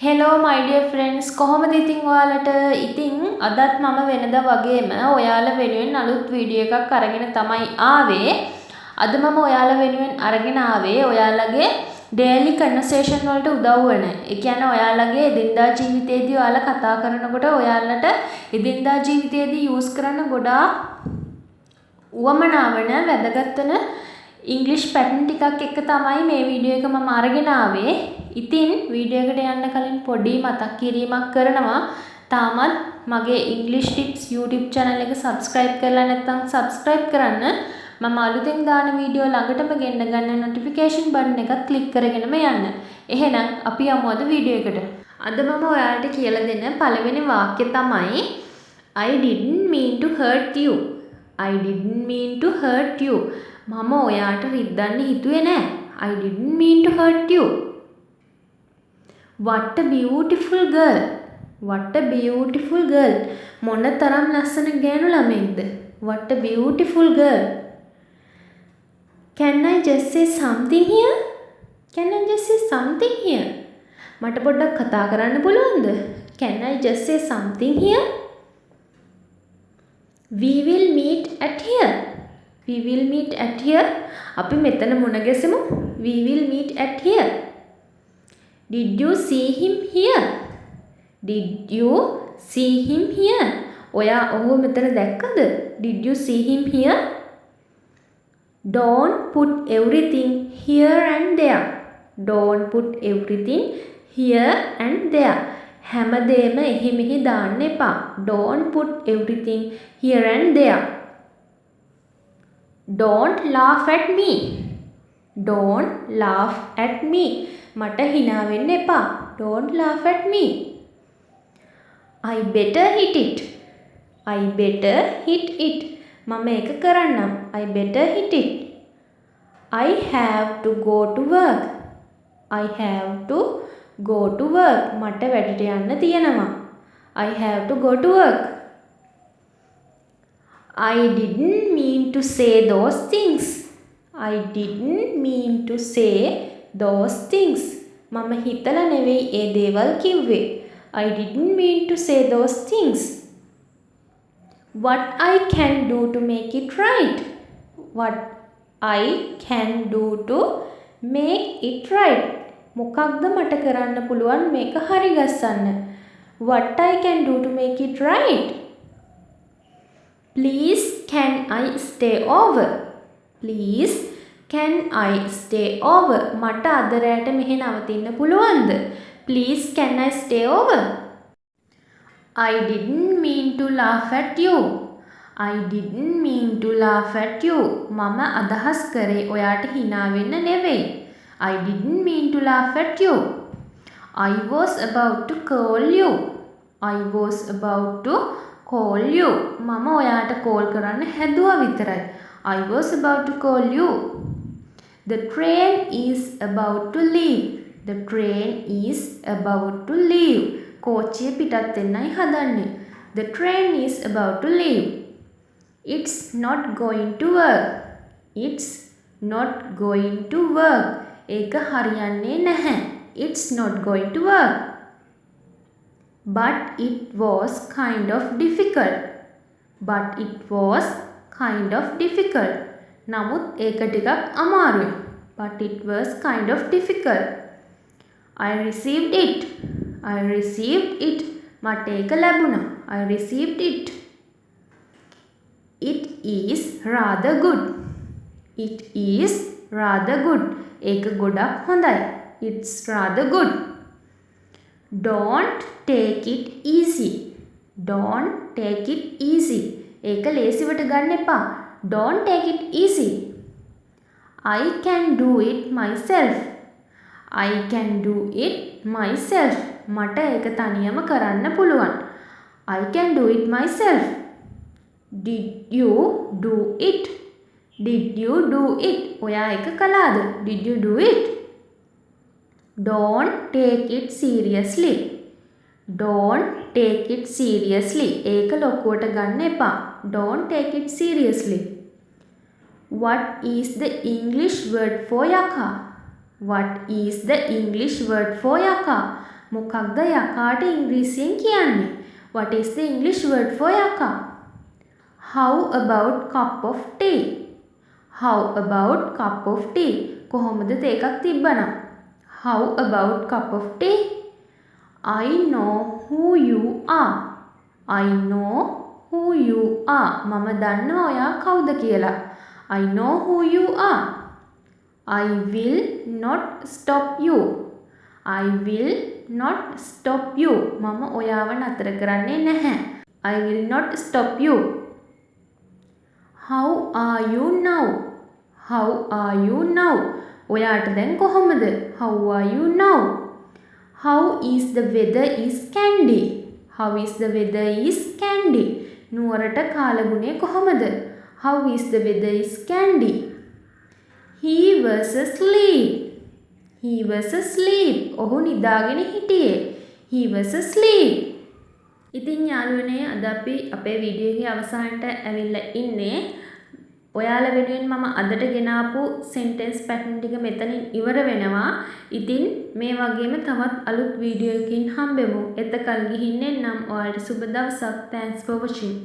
Hello my dear friends කොහොමද ඉතින් ඔයාලට ඉතින් අදත් මම වෙනදා වගේම ඔයාලා වෙනුවෙන් අලුත් වීඩියෝ එකක් අරගෙන තමයි ආවේ. අද මම ඔයාලා වෙනුවෙන් අරගෙන ආවේ ඔයාලගේ daily conversation වලට උදව් වෙන. ඒ කියන්නේ ඔයාලගේ එදිනදා ජීවිතයේදී ඔයාලා කතා කරනකොට ඔයාලට එදිනදා ජීවිතයේදී use කරන්න ගොඩාක් උවමනා වෙන වැදගත් වෙන ඉංග්‍රීසි පැටර්න් ටිකක් එක තමයි මේ වීඩියෝ එක මම අරගෙන ආවේ. ඉතින් වීඩියෝ එකට යන්න කලින් පොඩි මතක් කිරීමක් කරනවා. තාමත් මගේ English Tips YouTube channel එක subscribe කරලා නැත්නම් subscribe කරන්න. මම අලුතෙන් දාන වීඩියෝ ළඟටම ගෙන්න ගන්න notification button එකත් click කරගෙනම යන්න. එහෙනම් අපි යමු අද වීඩියෝ එකට. අද මම ඔයාලට කියලා දෙන පළවෙනි වාක්‍යය තමයි I didn't mean to hurt you. I didn't mean to hurt you. මම ඔයාට රිද්දන්න හිතුවේ නෑ. I didn't mean to hurt you. What a beautiful girl. What a beautiful girl. මොන තරම් ලස්සන ගෑනු ළමෙක්ද. What a beautiful girl. Can I just say something here? Can I just say something here? මට පොඩ්ඩක් කතා කරන්න පුළුවන්ද? Can I just say something here? We will meet at here. We will meet at here. අපි මෙතන මුණ ගැසෙමු. We will meet at here. Did you see him here? Did you see him here? ඔයා ඔහු මෙතන දැක්කද? Did you see him here? Don't put everything here and there. Don't put everything here and there. හැමදේම එහි මෙහි දාන්න එපා. Don't put everything here and there. Don't laugh at me. Don't laugh at me. මට hina වෙන්න එපා. Don't laugh at me. I better hit it. I better hit it. මම ඒක කරන්නම්. I better hit it. I have to go to work. I have to go to work. මට වැඩට යන්න තියෙනවා. I have to go to work. I didn't mean to say those things. I didn't mean to say those things. මම හිතලා නෙවෙයි ඒ දේවල් කිව්වේ. I didn't mean to say those things. What I can do to make it right. What I can do to make it right. මොකක්ද මට කරන්න පුළුවන් මේක හරි ගස්සන්න. What I can do to make it right. Please can I stay over? Please can I stay over? මට අද රැට මෙහෙ නවතින්න පුළුවන්ද? Please can I stay over? I didn't mean to laugh at you. I didn't mean to laugh at you. මම අදහස් කරේ ඔයාට hina වෙන්න නෙවෙයි. I didn't mean to laugh at you. I was about to call you. I was about to call you. මම ඔයාට call කරන්න හැදුවා විතරයි. I was about to call you. The train is about to leave. The train is about to leave. කෝච්චිය පිටත් වෙන්නයි හදන්නේ. The train is about to leave. It's not going to work. It's not going to work. ඒක හරියන්නේ නැහැ. It's not going to work. But it was kind of difficult. But it was kind of difficult. නමුත් ඒක ටිකක් අමාරුයි. But it was kind of difficult. I received it. I received it. මට ඒක ලැබුණා. I received it. It is rather good. It is rather good. ඒක ගොඩක් හොඳයි. It's rather good. Don't take it easy. Don't take it easy. ඒක ලේසිවට ගන්න එපා. Don't take it easy. I can do it myself. I can do it myself. මට ඒක තනියම කරන්න පුළුවන්. I can do it myself. Did you do it? Did you do it? ඔයා ඒක කළාද? Did you do it? Don't take it seriously. Don't take it seriously. ඒක ලොකුවට ගන්න එපා. Don't take it seriously. What is the English word for yaka? What is the English word for yaka? මොකක්ද යකාට ඉංග්‍රීසියෙන් කියන්නේ? What is the English word for යකා? How about cup of tea? How about cup of tea? කොහොමද තේ එකක් තිබ්බනම්? How about cup of tea? I know who you are. I know who you are. මම දන්නවා ඔයා කවුද කියලා. I know who you are. I will not stop you. I will not stop you. මම ඔයාව නතර කරන්නේ නැහැ. I will not stop you. How are you now? How are you now? ඔයාට දැන් කොහොමද? How are you now? How is the weather is Candy? How is the weather is Candy? නුවරට කාලගුණය කොහොමද? How is the weather is Candy? He was asleep. He was asleep. ඔහු නිදාගෙන හිටියේ. He was asleep. ඉතින් යාළුවනේ අද අපි අපේ වීඩියෝ එකේ අවසානට ඇවිල්ලා ඉන්නේ. ඔයාලා වෙනුවෙන් මම අදට ගෙනාපු sentence pattern ටික මෙතනින් ඉවර වෙනවා. ඉතින් මේ වගේම තවත් අලුත් වීඩියෝ එකකින් හම්බෙමු. එතකල් ගිහින් එන්නම්. ඔයාලට සුබ දවසක්. Thanks for watching.